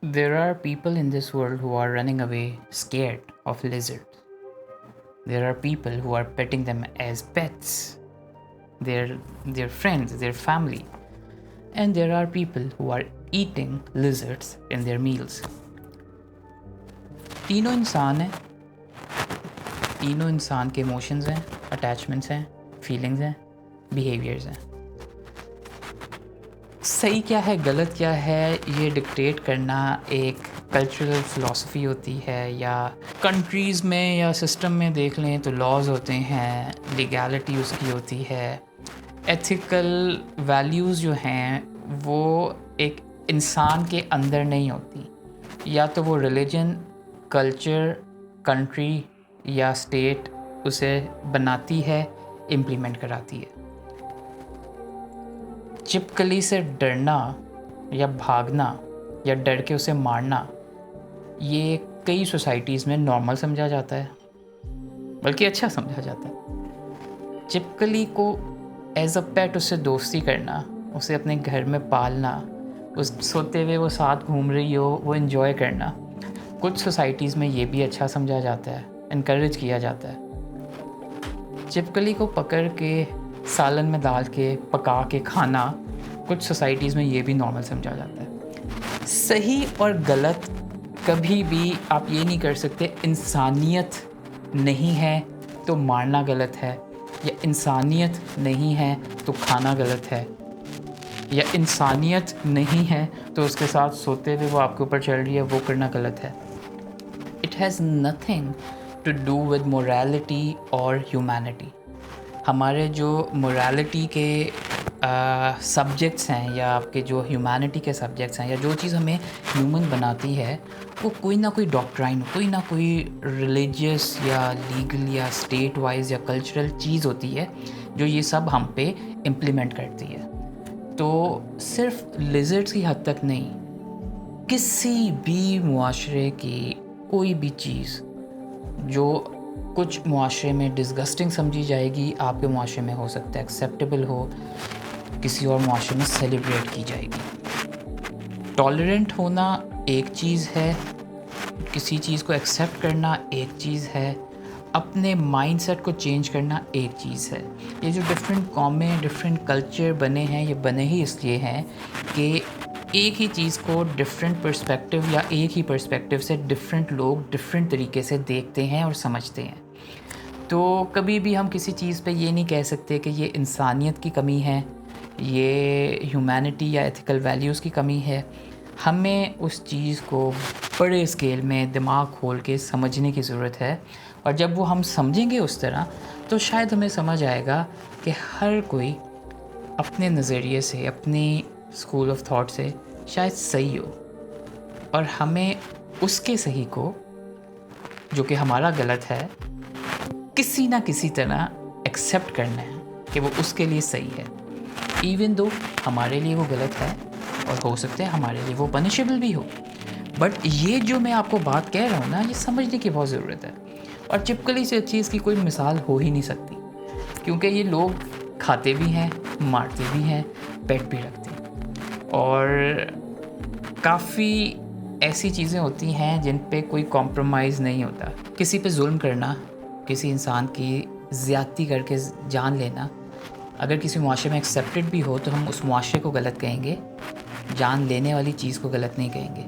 There are people in this world who are running away scared of lizards. There are people who are petting them as pets, their friends, their family. And there are people who are eating lizards in their meals. तीनों इंसान हैं, तीनों इंसान के emotions हैं, attachments हैं, feelings हैं, behaviours हैं. सही क्या है, गलत क्या है, ये डिक्टेट करना एक कल्चरल फ़िलासफ़ी होती है, या कंट्रीज़ में या सिस्टम में देख लें तो लॉज़ होते हैं, लीगैलिटी उसकी होती है. एथिकल वैल्यूज़ जो हैं वो एक इंसान के अंदर नहीं होती, या तो वो रिलीजन, कल्चर, कंट्री या स्टेट उसे बनाती है, इम्प्लीमेंट कराती है. छिपकली से डरना या भागना या डर के उसे मारना, ये कई सोसाइटीज़ में नॉर्मल समझा जाता है, बल्कि अच्छा समझा जाता है. छिपकली को एज अ पेट उससे दोस्ती करना, उसे अपने घर में पालना, उस सोते हुए वो साथ घूम रही हो वो इन्जॉय करना, कुछ सोसाइटीज़ में ये भी अच्छा समझा जाता है, इनकरेज किया जाता है. छिपकली को पकड़ के सालन में डाल के पका के खाना कुछ सोसाइटीज़ में ये भी नॉर्मल समझा जाता है. सही और गलत कभी भी आप ये नहीं कर सकते इंसानियत नहीं है तो मारना गलत है, या इंसानियत नहीं है तो खाना गलत है, या इंसानियत नहीं है तो उसके साथ सोते हुए वो आपके ऊपर चढ़ रही है वो करना गलत है. It has nothing to do with morality और ह्यूमैनिटी. हमारे जो मोरालिटी के सब्जेक्ट्स हैं, या आपके जो ह्यूमैनिटी के सब्जेक्ट्स हैं, या जो चीज़ हमें ह्यूमन बनाती है, वो कोई ना कोई डॉक्ट्राइन, कोई ना कोई रिलीजियस या लीगल या स्टेट वाइज या कल्चरल चीज़ होती है जो ये सब हम पे इम्प्लीमेंट करती है. तो सिर्फ लिजर्ड्स की हद तक नहीं, किसी भी मुआशरे की कोई भी चीज़ जो कुछ मुआशरे में डिस्गस्टिंग समझी जाएगी, आपके मुआशरे में हो सकता है एक्सेप्टेबल हो, किसी और मुआशरे में सेलिब्रेट की जाएगी. टॉलरेंट होना एक चीज़ है, किसी चीज़ को एक्सेप्ट करना एक चीज़ है, अपने माइंडसेट को चेंज करना एक चीज़ है. ये जो डिफरेंट कौमें, डिफरेंट कल्चर बने हैं, ये बने ही इसलिए हैं कि एक ही चीज़ को डिफरेंट पर्सपेक्टिव या एक ही पर्सपेक्टिव से डिफरेंट लोग डिफरेंट तरीके से देखते हैं और समझते हैं. तो कभी भी हम किसी चीज़ पे ये नहीं कह सकते कि ये इंसानियत की कमी है, ये ह्यूमैनिटी या एथिकल वैल्यूज़ की कमी है. हमें उस चीज़ को बड़े स्केल में दिमाग खोल के समझने की ज़रूरत है, और जब वो हम समझेंगे उस तरह तो शायद हमें समझ आएगा कि हर कोई अपने नज़रिए से, अपनी स्कूल ऑफ थॉट से शायद सही हो, और हमें उसके सही को, जो कि हमारा गलत है, किसी ना किसी तरह एक्सेप्ट करना है कि वो उसके लिए सही है, इवन दो हमारे लिए वो गलत है, और हो सकता है हमारे लिए वो पनिशेबल भी हो. बट ये जो मैं आपको बात कह रहा हूँ ना, ये समझने की बहुत ज़रूरत है. और छिपकली से अच्छी इसकी कोई मिसाल हो ही नहीं सकती, क्योंकि ये लोग खाते भी हैं, मारते भी हैं, पेट भी रखते हैं, और काफ़ी ऐसी चीज़ें होती हैं जिन पे कोई कॉम्प्रोमाइज़ नहीं होता. किसी पे जुल्म करना, किसी इंसान की ज़्यादती करके जान लेना, अगर किसी मुआशरे में एक्सेप्टेड भी हो तो हम उस मुआशरे को गलत कहेंगे, जान लेने वाली चीज़ को गलत नहीं कहेंगे.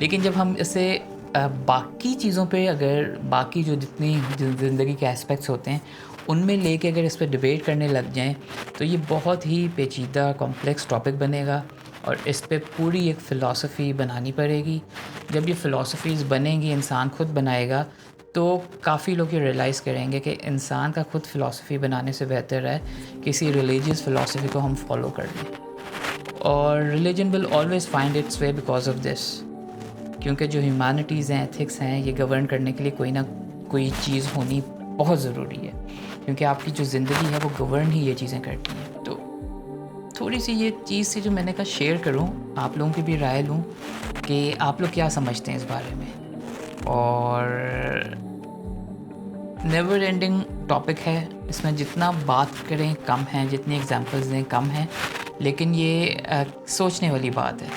लेकिन जब हम इसे बाकी चीज़ों पे, अगर बाकी जो जितनी ज़िंदगी के एस्पेक्ट्स होते हैं उनमें लेके अगर इस पर डिबेट करने लग जाएं तो ये बहुत ही पेचीदा कॉम्प्लेक्स टॉपिक बनेगा, और इस पे पूरी एक फ़िलासफ़ी बनानी पड़ेगी. जब ये फ़िलासफ़ीज़ बनेंगी, इंसान खुद बनाएगा, तो काफ़ी लोग ये रियलाइज़ करेंगे कि इंसान का खुद फ़िलासफ़ी बनाने से बेहतर है किसी रिलीजियस फ़िलासफ़ी को हम फॉलो कर लें. और religion will always find its way because of this, क्योंकि जो ह्यूमैनिटीज़ हैं, एथिक्स हैं, ये गवर्न करने के लिए कोई ना कोई चीज़ होनी बहुत ज़रूरी है, क्योंकि आपकी जो ज़िंदगी है वो गवर्न ही ये चीज़ें करती हैं. तो थोड़ी सी ये चीज़ थी जो मैंने कहा शेयर करूं, आप लोगों की भी राय लूं कि आप लोग क्या समझते हैं इस बारे में. और नेवर एंडिंग टॉपिक है, इसमें जितना बात करें कम है, जितनी एग्जांपल्स दें कम है, लेकिन ये सोचने वाली बात है.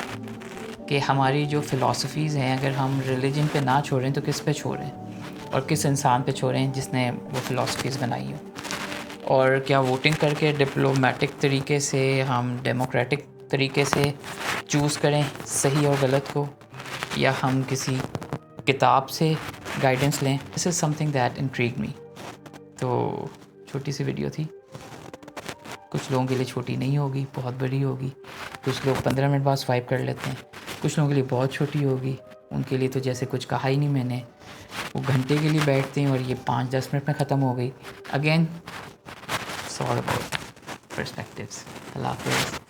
کہ ہماری جو فلاسفیز ہیں اگر ہم ریلیجن پہ نہ چھوڑیں تو کس پہ چھوڑیں، اور کس انسان پہ چھوڑیں جس نے وہ فلاسفیز بنائی ہوں. اور کیا ووٹنگ کر کے ڈپلومیٹک طریقے سے ہم ڈیموکریٹک طریقے سے چوز کریں صحیح اور غلط کو، یا ہم کسی کتاب سے گائیڈنس لیں؟ دس از سم تھنگ دیٹ انٹریگ می. تو چھوٹی سی ویڈیو تھی، کچھ لوگوں کے لیے چھوٹی نہیں ہوگی، بہت بڑی ہوگی. کچھ لوگ 15 منٹ بعد سوائپ کر لیتے ہیں، کچھ لوگوں کے لیے بہت چھوٹی ہوگی، ان کے لیے تو جیسے کچھ کہا ہی نہیں میں نے، وہ گھنٹے کے لیے بیٹھتے ہیں اور یہ 5-10 منٹ میں ختم ہو گئی. Again, it's all about perspectives. اللہ حافظ.